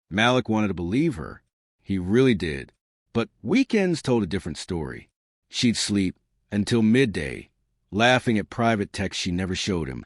Malik wanted to believe her. He really did. But weekends told a different story. She'd sleep until midday, laughing at private texts she never showed him,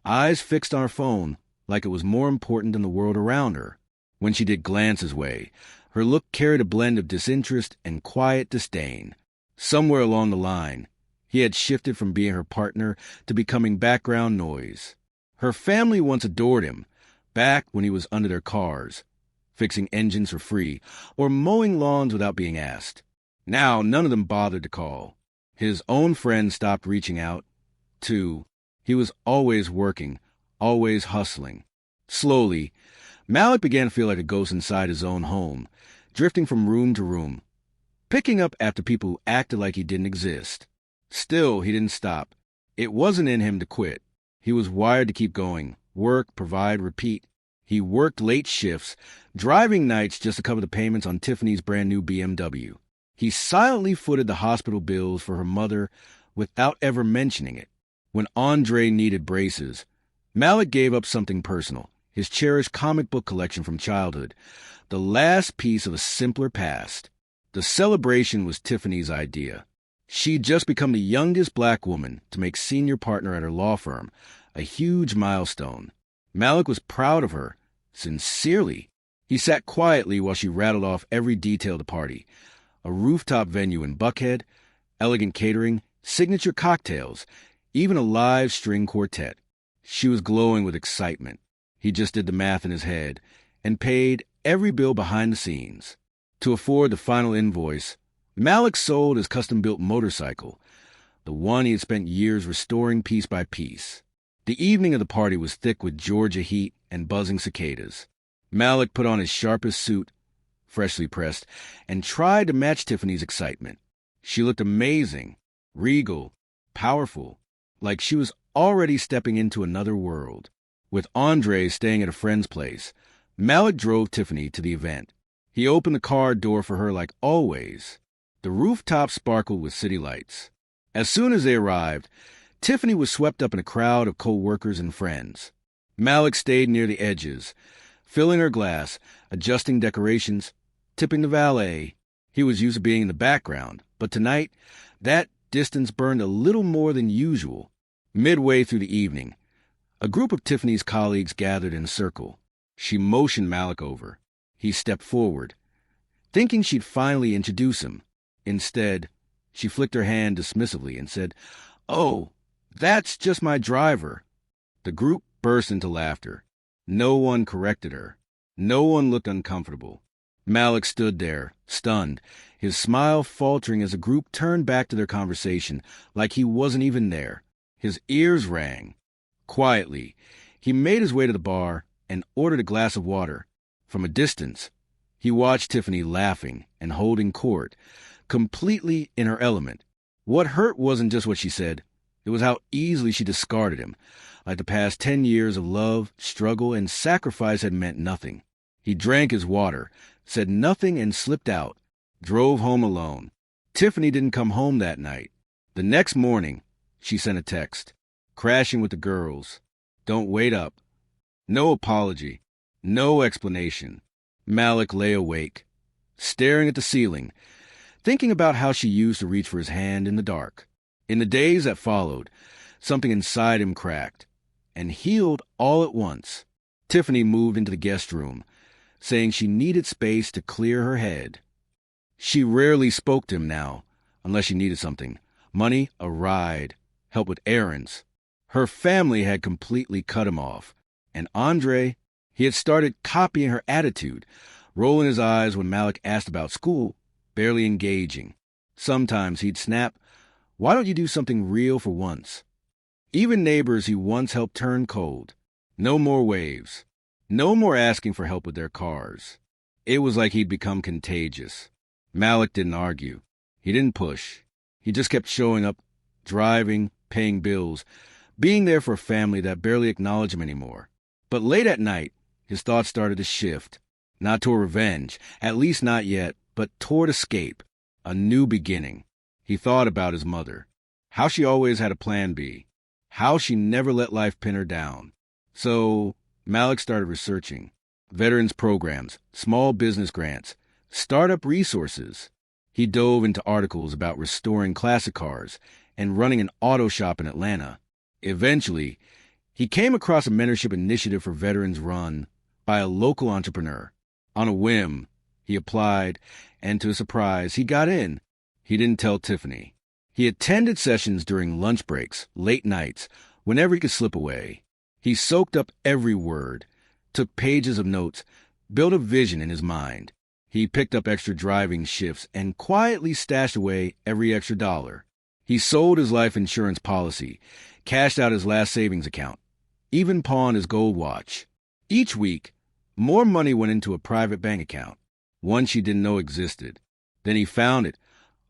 eyes fixed on her phone like it was more important than the world around her. When she did glance his way, her look carried a blend of disinterest and quiet disdain. Somewhere along the line, he had shifted from being her partner to becoming background noise. Her family once adored him, back when he was under their cars, fixing engines for free, or mowing lawns without being asked. Now, none of them bothered to call. His own friends stopped reaching out, too. He was always working, always hustling. Slowly, Malik began to feel like a ghost inside his own home, drifting from room to room, picking up after people who acted like he didn't exist. Still, he didn't stop. It wasn't in him to quit. He was wired to keep going, work, provide, repeat. He worked late shifts, driving nights just to cover the payments on Tiffany's brand new BMW. He silently footed the hospital bills for her mother without ever mentioning it. When Andre needed braces, Malik gave up something personal, his cherished comic book collection from childhood, the last piece of a simpler past. The celebration was Tiffany's idea. She'd just become the youngest black woman to make senior partner at her law firm, a huge milestone. Malik was proud of her, sincerely. He sat quietly while she rattled off every detail of the party. A rooftop venue in Buckhead, elegant catering, signature cocktails, even a live string quartet. She was glowing with excitement. He just did the math in his head and paid every bill behind the scenes. To afford the final invoice, Malik sold his custom-built motorcycle, the one he had spent years restoring piece by piece. The evening of the party was thick with Georgia heat and buzzing cicadas. Malik put on his sharpest suit, freshly pressed, and tried to match Tiffany's excitement. She looked amazing, regal, powerful, like she was already stepping into another world. With Andre staying at a friend's place, Malik drove Tiffany to the event. He opened the car door for her like always. The rooftop sparkled with city lights. As soon as they arrived, Tiffany was swept up in a crowd of co-workers and friends. Malik stayed near the edges, filling her glass, adjusting decorations, tipping the valet. He was used to being in the background, but tonight, that distance burned a little more than usual. Midway through the evening, a group of Tiffany's colleagues gathered in a circle. She motioned Malik over. He stepped forward, thinking she'd finally introduce him. Instead, she flicked her hand dismissively and said, "Oh, that's just my driver." The group burst into laughter. No one corrected her. No one looked uncomfortable. Malik stood there, stunned, his smile faltering as the group turned back to their conversation like he wasn't even there. His ears rang. Quietly, he made his way to the bar and ordered a glass of water. From a distance, he watched Tiffany laughing and holding court, completely in her element. What hurt wasn't just what she said. It was how easily she discarded him, like the past 10 years of love, struggle, and sacrifice had meant nothing. He drank his water, said nothing, and slipped out, drove home alone. Tiffany didn't come home that night. The next morning, she sent a text, crashing with the girls. Don't wait up. No apology. No explanation. Malik lay awake, staring at the ceiling, thinking about how she used to reach for his hand in the dark. In the days that followed, something inside him cracked and healed all at once. Tiffany moved into the guest room, saying she needed space to clear her head. She rarely spoke to him now, unless she needed something. Money, a ride, help with errands. Her family had completely cut him off. And Andre, he had started copying her attitude, rolling his eyes when Malik asked about school, barely engaging. Sometimes he'd snap, "Why don't you do something real for once?" Even neighbors he once helped turn cold. No more waves. No more asking for help with their cars. It was like he'd become contagious. Malik didn't argue. He didn't push. He just kept showing up, driving, paying bills, being there for a family that barely acknowledged him anymore. But late at night, his thoughts started to shift. Not toward revenge, at least not yet, but toward escape, a new beginning. He thought about his mother, how she always had a plan B, how she never let life pin her down. So Malik started researching. veterans programs, small business grants, startup resources. He dove into articles about restoring classic cars and running an auto shop in Atlanta. Eventually, he came across a mentorship initiative for veterans run by a local entrepreneur. On a whim, he applied, and to his surprise, he got in. He didn't tell Tiffany. He attended sessions during lunch breaks, late nights, whenever he could slip away. He soaked up every word, took pages of notes, built a vision in his mind. He picked up extra driving shifts and quietly stashed away every extra dollar. He sold his life insurance policy, cashed out his last savings account, even pawned his gold watch. Each week, more money went into a private bank account, one she didn't know existed. Then he found it,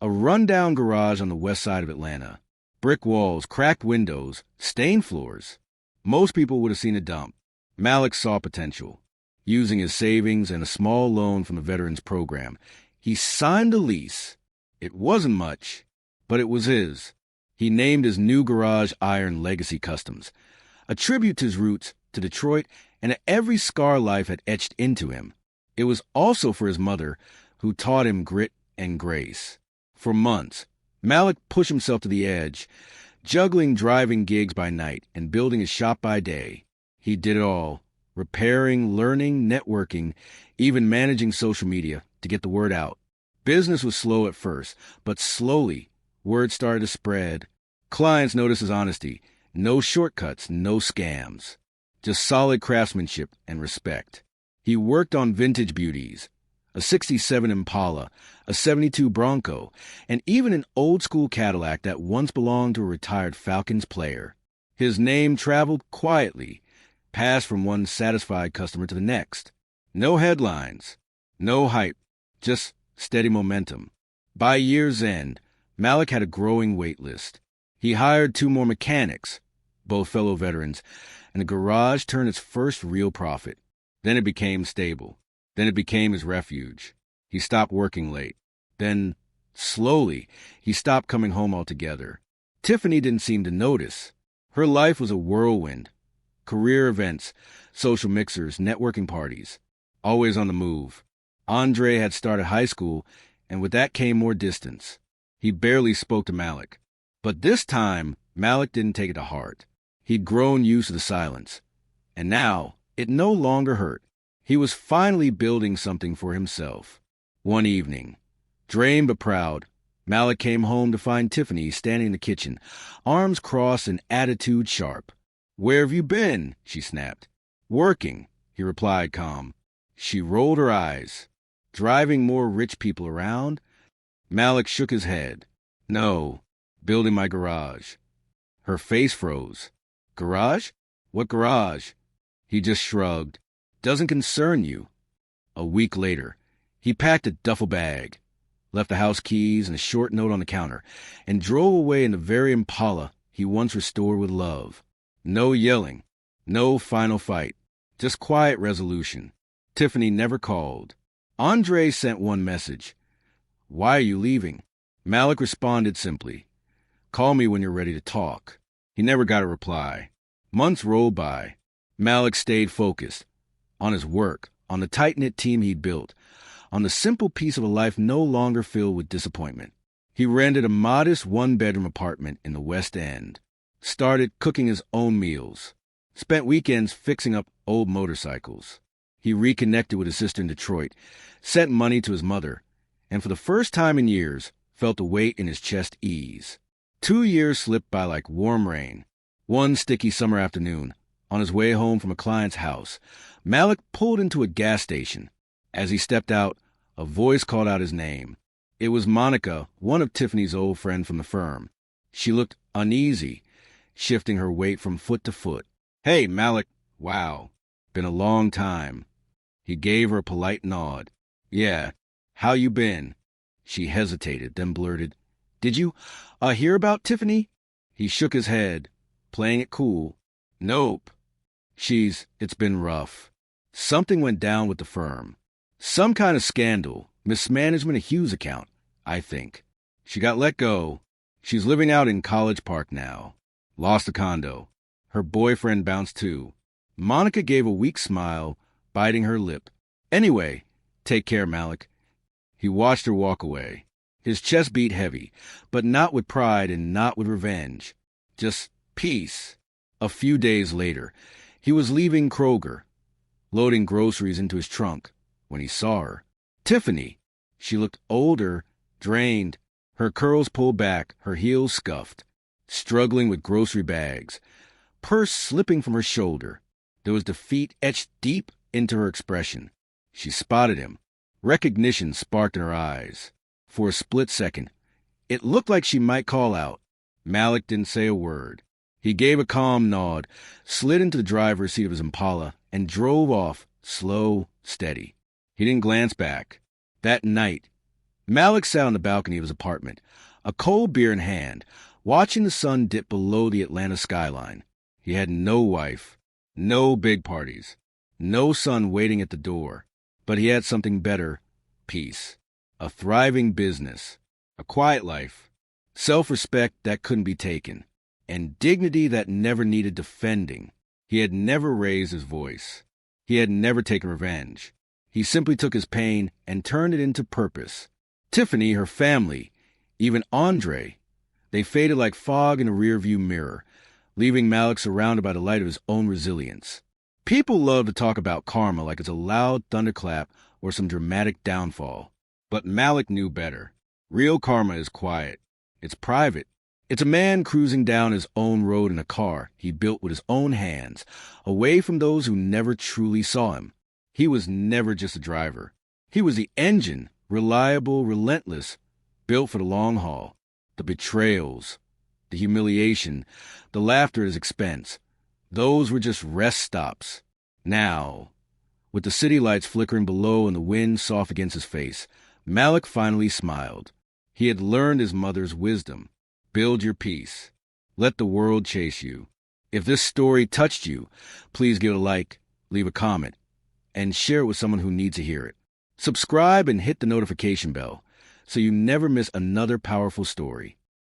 a rundown garage on the west side of Atlanta. Brick walls, cracked windows, stained floors. Most people would have seen a dump. Malik saw potential. Using his savings and a small loan from the Veterans Program, he signed a lease. It wasn't much, but it was his. He named his new garage Iron Legacy Customs, a tribute to his roots, to Detroit, and to every scar life had etched into him. It was also for his mother, who taught him grit and grace. For months, Malik pushed himself to the edge, juggling driving gigs by night and building his shop by day. He did it all, repairing, learning, networking, even managing social media to get the word out. Business was slow at first, but slowly, word started to spread. Clients noticed his honesty. No shortcuts, no scams. Just solid craftsmanship and respect. He worked on vintage beauties, a 67 Impala, a 72 Bronco, and even an old-school Cadillac that once belonged to a retired Falcons player. His name traveled quietly, passed from one satisfied customer to the next. No headlines, no hype, just steady momentum. By year's end, Malik had a growing wait list. He hired 2 more mechanics, both fellow veterans, and the garage turned its first real profit. Then it became stable. Then it became his refuge. He stopped working late. Then, slowly, he stopped coming home altogether. Tiffany didn't seem to notice. Her life was a whirlwind. Career events, social mixers, networking parties. Always on the move. Andre had started high school, and with that came more distance. He barely spoke to Malik. But this time, Malik didn't take it to heart. He'd grown used to the silence. And now, it no longer hurt. He was finally building something for himself. One evening, drained but proud, Malik came home to find Tiffany standing in the kitchen, arms crossed and attitude sharp. "Where have you been?" she snapped. "Working," he replied calm. She rolled her eyes. "Driving more rich people around?" Malik shook his head. "No, building my garage." Her face froze. "Garage? What garage?" He just shrugged. "Doesn't concern you." A week later, he packed a duffel bag, left the house keys and a short note on the counter, and drove away in the very Impala he once restored with love. No yelling, no final fight, just quiet resolution. Tiffany never called. Andre sent one message. "Why are you leaving?" Malik responded simply, "Call me when you're ready to talk." He never got a reply. Months rolled by. Malik stayed focused on his work, on the tight-knit team he'd built, on the simple piece of a life no longer filled with disappointment. He rented a modest one-bedroom apartment in the West End, started cooking his own meals, spent weekends fixing up old motorcycles. He reconnected with his sister in Detroit, sent money to his mother, and for the first time in years, felt the weight in his chest ease. 2 years slipped by like warm rain. One sticky summer afternoon, on his way home from a client's house, Malik pulled into a gas station. As he stepped out, a voice called out his name. It was Monica, one of Tiffany's old friends from the firm. She looked uneasy, shifting her weight from foot to foot. "Hey, Malik. Wow. Been a long time." He gave her a polite nod. "Yeah. How you been?" She hesitated, then blurted, "Did you, hear about Tiffany?" He shook his head, playing it cool. "Nope. It's been rough. Something went down with the firm. Some kind of scandal, mismanagement of Hugh's account, I think. She got let go. She's living out in College Park now. Lost a condo. Her boyfriend bounced too." Monica gave a weak smile, biting her lip. Anyway, take care, Malik. He watched her walk away. His chest beat heavy, but not with pride and not with revenge. Just peace. A few days later, he was leaving Kroger, loading groceries into his trunk, when he saw her. Tiffany. She looked older, drained, her curls pulled back, her heels scuffed, struggling with grocery bags, purse slipping from her shoulder. There was defeat etched deep into her expression. She spotted him. Recognition sparked in her eyes. For a split second, it looked like she might call out. Malik didn't say a word. He gave a calm nod, slid into the driver's seat of his Impala, and drove off, slow, steady. He didn't glance back. That night, Malik sat on the balcony of his apartment, a cold beer in hand, watching the sun dip below the Atlanta skyline. He had no wife, no big parties, no son waiting at the door, but he had something better: peace, a thriving business, a quiet life, self-respect that couldn't be taken, and dignity that never needed defending. He had never raised his voice. He had never taken revenge. He simply took his pain and turned it into purpose. Tiffany, her family, even Andre, they faded like fog in a rearview mirror, leaving Malik surrounded by the light of his own resilience. People love to talk about karma like it's a loud thunderclap or some dramatic downfall. But Malik knew better. Real karma is quiet. It's private. It's a man cruising down his own road in a car he built with his own hands, away from those who never truly saw him. He was never just a driver. He was the engine, reliable, relentless, built for the long haul. The betrayals, the humiliation, the laughter at his expense, those were just rest stops. Now, with the city lights flickering below and the wind soft against his face, Malik finally smiled. He had learned his mother's wisdom. Build your peace. Let the world chase you. If this story touched you, please give it a like, leave a comment, and share it with someone who needs to hear it. Subscribe and hit the notification bell so you never miss another powerful story.